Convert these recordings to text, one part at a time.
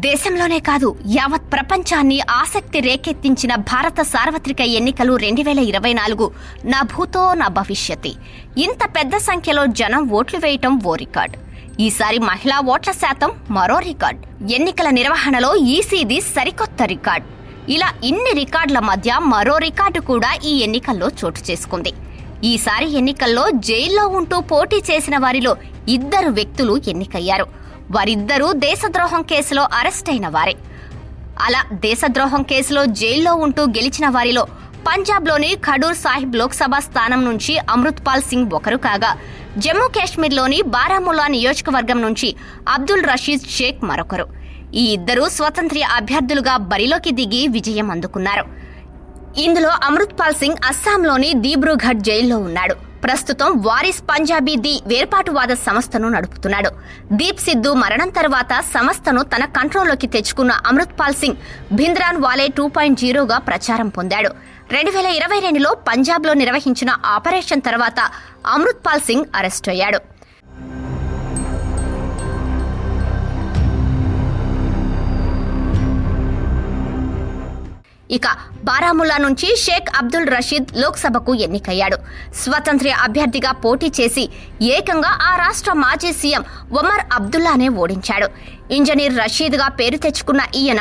దేశంలోనే కాదు యావత్ ప్రపంచాన్ని ఆసక్తి రేకెత్తించిన భారత సార్వత్రిక ఎన్నికలు 2024 నా భూతో నా భవిష్యత్తి. ఇంత పెద్ద సంఖ్యలో జనం ఓట్లు వేయటం ఓ రికార్డ్. ఈసారి మహిళా ఓట్ల శాతం మరో రికార్డ్. ఎన్నికల నిర్వహణలో ఈసీది సరికొత్త రికార్డ్. ఇలా ఇన్ని రికార్డుల మధ్య మరో రికార్డు కూడా ఈ ఎన్నికల్లో చోటు చేసుకుంది. ఈసారి ఎన్నికల్లో జైల్లో ఉంటూ పోటీ చేసిన వారిలో 2 వ్యక్తులు ఎన్నికయ్యారు. వారిద్దరూ దేశద్రోహం కేసులో అరెస్ట్ అయిన వారే. అలా దేశద్రోహం కేసులో జైల్లో ఉంటూ గెలిచిన వారిలో పంజాబ్లోని ఖడూర్ సాహిబ్ లోక్సభ స్థానం నుంచి అమృత్పాల్ సింగ్ ఒకరు కాగా, జమ్మూ కాశ్మీర్లోని బారాముల్లా నియోజకవర్గం నుంచి అబ్దుల్ రషీద్ షేక్ మరొకరు. ఈ 2 స్వతంత్ర అభ్యర్థులుగా బరిలోకి దిగి విజయం అందుకున్నారు. ఇందులో అమృత్పాల్ సింగ్ అస్సాంలోని దీబ్రూఘడ్ జైల్లో ఉన్నాడు. ప్రస్తుతం వారిస్ పంజాబీ ది వేర్పాటువాద సంస్థను నడుపుతున్నాడు. దీప్ సిద్ధు మరణం తర్వాత సంస్థను తన కంట్రోల్లోకి తెచ్చుకున్న అమృత్పాల్ సింగ్ భింద్రాన్ వాలే 2.0గా ప్రచారం పొందాడు. 2022లో పంజాబ్లో నిర్వహించిన ఆపరేషన్ తర్వాత అమృత్పాల్ సింగ్ అరెస్టు అయ్యాడు. ఇక బారాముల్లా నుంచి షేక్ అబ్దుల్ రషీద్ లోక్సభకు ఎన్నికయ్యాడు. స్వతంత్ర అభ్యర్థిగా పోటీ చేసి ఏకంగా ఆ రాష్ట్ర మాజీ సీఎం ఒమర్ అబ్దుల్లానే ఓడించాడు. ఇంజనీర్ రషీద్గా పేరు తెచ్చుకున్న ఈయన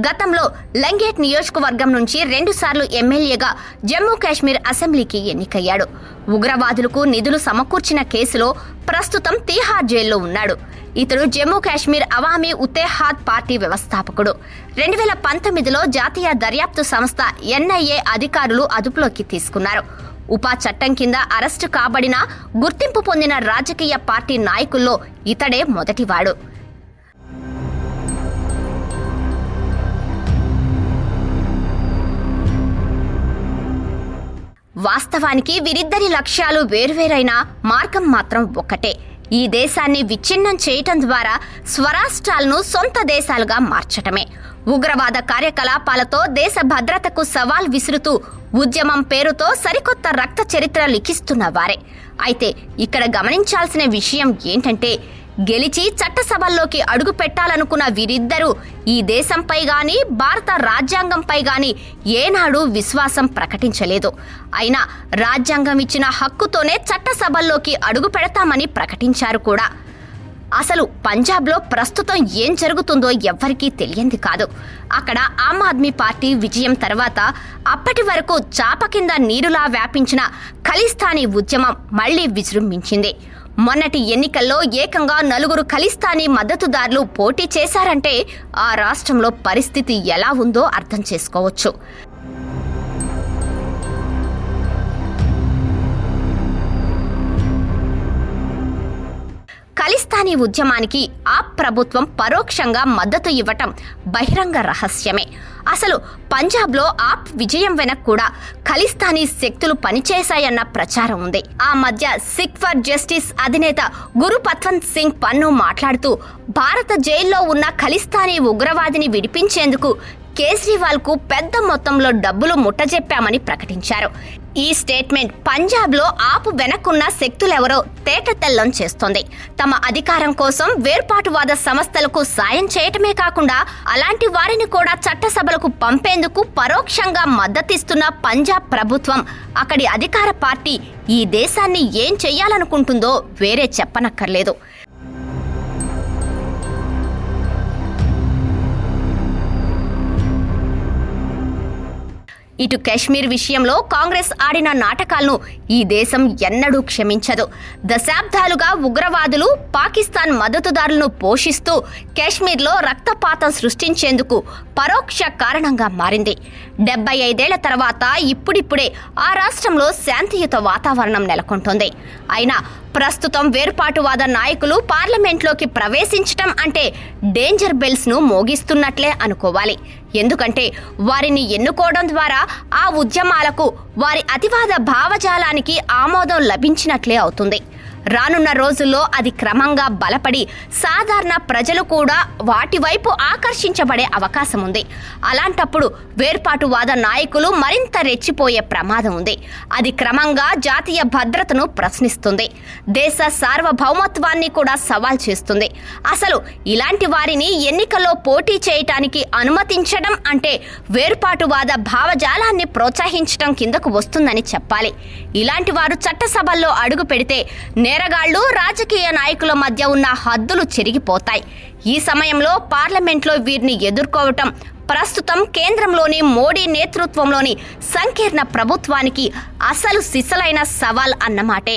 గతంలో లంగేట్ నియోజకవర్గం నుంచి 2 సార్లు ఎమ్మెల్యేగా జమ్మూ కాశ్మీర్ అసెంబ్లీకి ఎన్నికయ్యాడు. ఉగ్రవాదులకు నిధులు సమకూర్చిన కేసులో ప్రస్తుతం తీహార్ జైల్లో ఉన్నాడు. ఇతడు జమ్మూ కాశ్మీర్ అవామీ ఉత్తేహాద్ పార్టీ వ్యవస్థాపకుడు. 2019లో జాతీయ దర్యాప్తు సంస్థ ఎన్ఐఏ అధికారులు అదుపులోకి తీసుకున్నారు. ఉపా చట్టం కింద అరెస్టు కాబడిన గుర్తింపు పొందిన రాజకీయ పార్టీ నాయకుల్లో ఇతడే మొదటివాడు. వాస్తవానికి వీరిద్దరి లక్ష్యాలు వేర్వేరైనా మార్గం మాత్రం ఒక్కటే. ఈ దేశాన్ని విచ్ఛిన్నం చేయటం ద్వారా స్వరాష్ట్రాలను సొంత దేశాలుగా మార్చటమే. ఉగ్రవాద కార్యకలాపాలతో దేశ భద్రతకు సవాల్ విసురుతూ ఉద్యమం పేరుతో సరికొత్త రక్త చరిత్ర లిఖిస్తున్న వారే. అయితే ఇక్కడ గమనించాల్సిన విషయం ఏంటంటే, గెలిచి చట్టసభల్లోకి అడుగు పెట్టాలనుకున్న వీరిద్దరూ ఈ దేశంపై గాని భారత రాజ్యాంగంపై గాని ఏనాడు విశ్వాసం ప్రకటించలేదు. అయినా రాజ్యాంగం ఇచ్చిన హక్కుతోనే చట్టసభల్లోకి అడుగు పెడతామని ప్రకటించారు కూడా. అసలు పంజాబ్లో ప్రస్తుతం ఏం జరుగుతుందో ఎవ్వరికీ తెలియంది కాదు. అక్కడ ఆమ్ ఆద్మీ పార్టీ విజయం తర్వాత అప్పటి వరకు చాప కింద నీరులా వ్యాపించిన ఖలిస్తానీ ఉద్యమం మళ్లీ విజృంభించింది. మొన్నటి ఎన్నికల్లో ఏకంగా 4 ఖలిస్తానీ మద్దతుదారులు పోటీ చేశారంటే ఆ రాష్ట్రంలో పరిస్థితి ఎలా ఉందో అర్థం చేసుకోవచ్చు. ఖలిస్తానీ ఉద్యమానికి ఆ ప్రభుత్వం పరోక్షంగా మద్దతు ఇవ్వటం బహిరంగ రహస్యమే. అసలు పంజాబ్లో ఆప్ విజయం వెనక కూడా ఖలిస్తానీ శక్తులు పనిచేశాయన్న ప్రచారం ఉంది. ఆ మధ్య సిక్ ఫర్ జస్టిస్ అధినేత గురుపత్వంత్ సింగ్ పన్ను మాట్లాడుతూ భారత జైల్లో ఉన్న ఖలిస్తానీ ఉగ్రవాదిని విడిపించేందుకు కేజ్రీవాల్ కు పెద్ద మొత్తంలో డబ్బులు ముట్టజెప్పామని ప్రకటించారు. ఈ స్టేట్మెంట్ పంజాబ్లో ఆపు వెనక్కున్న శక్తులెవరో తేటతెల్లం చేస్తోంది. తమ అధికారం కోసం వేర్పాటువాద సంస్థలకు సాయం చేయటమే కాకుండా అలాంటి వారిని కూడా చట్టసభలకు పంపేందుకు పరోక్షంగా మద్దతిస్తున్న పంజాబ్ ప్రభుత్వం, అక్కడి అధికార పార్టీ ఈ దేశాన్ని ఏం చెయ్యాలనుకుంటుందో వేరే చెప్పనక్కర్లేదు. ఇటు కశ్మీర్ విషయంలో కాంగ్రెస్ ఆడిన నాటకాలను ఈ దేశం ఎన్నడూ క్షమించదు. దశాబ్దాలుగా ఉగ్రవాదులు పాకిస్తాన్ మద్దతుదారులను పోషిస్తూ కశ్మీర్లో రక్తపాతం సృష్టించేందుకు పరోక్ష కారణంగా మారింది. 75 ఏళ్ల తర్వాత ఇప్పుడిప్పుడే ఆ రాష్ట్రంలో శాంతియుత వాతావరణం నెలకొంటోంది. అయినా ప్రస్తుతం వేర్పాటువాద నాయకులు పార్లమెంట్లోకి ప్రవేశించటం అంటే డేంజర్ బెల్స్ ను మోగిస్తున్నట్లే అనుకోవాలి. ఎందుకంటే వారిని ఎన్నుకోవడం ద్వారా ఆ ఉద్యమాలకు, వారి అతివాద భావజాలానికి ఆమోదం లభించినట్లే అవుతుంది. రానున్న రోజుల్లో అది క్రమంగా బలపడి సాధారణ ప్రజలు కూడా వాటి వైపు ఆకర్షించబడే అవకాశం ఉంది. అలాంటప్పుడు వేర్పాటువాద నాయకులు మరింత రెచ్చిపోయే ప్రమాదం ఉంది. అది క్రమంగా జాతీయ భద్రతను ప్రశ్నిస్తుంది, దేశ సార్వభౌమత్వాన్ని కూడా సవాల్ చేస్తుంది. అసలు ఇలాంటి వారిని ఎన్నికల్లో పోటీ చేయటానికి అనుమతించడం అంటే వేర్పాటువాద భావజాలాన్ని ప్రోత్సహించడం కిందకు వస్తుందని చెప్పాలి. ఇలాంటి వారు చట్టసభల్లో అడుగు పెడితే నేరగాళ్లు, రాజకీయ నాయకుల మధ్య ఉన్న హద్దులు చెరిగిపోతాయి. ఈ సమయంలో పార్లమెంట్లో వీరిని ఎదుర్కోవటం ప్రస్తుతం కేంద్రంలోని మోడీ నేతృత్వంలోని సంకీర్ణ ప్రభుత్వానికి అసలు సిసలైన సవాల్ అన్నమాటే.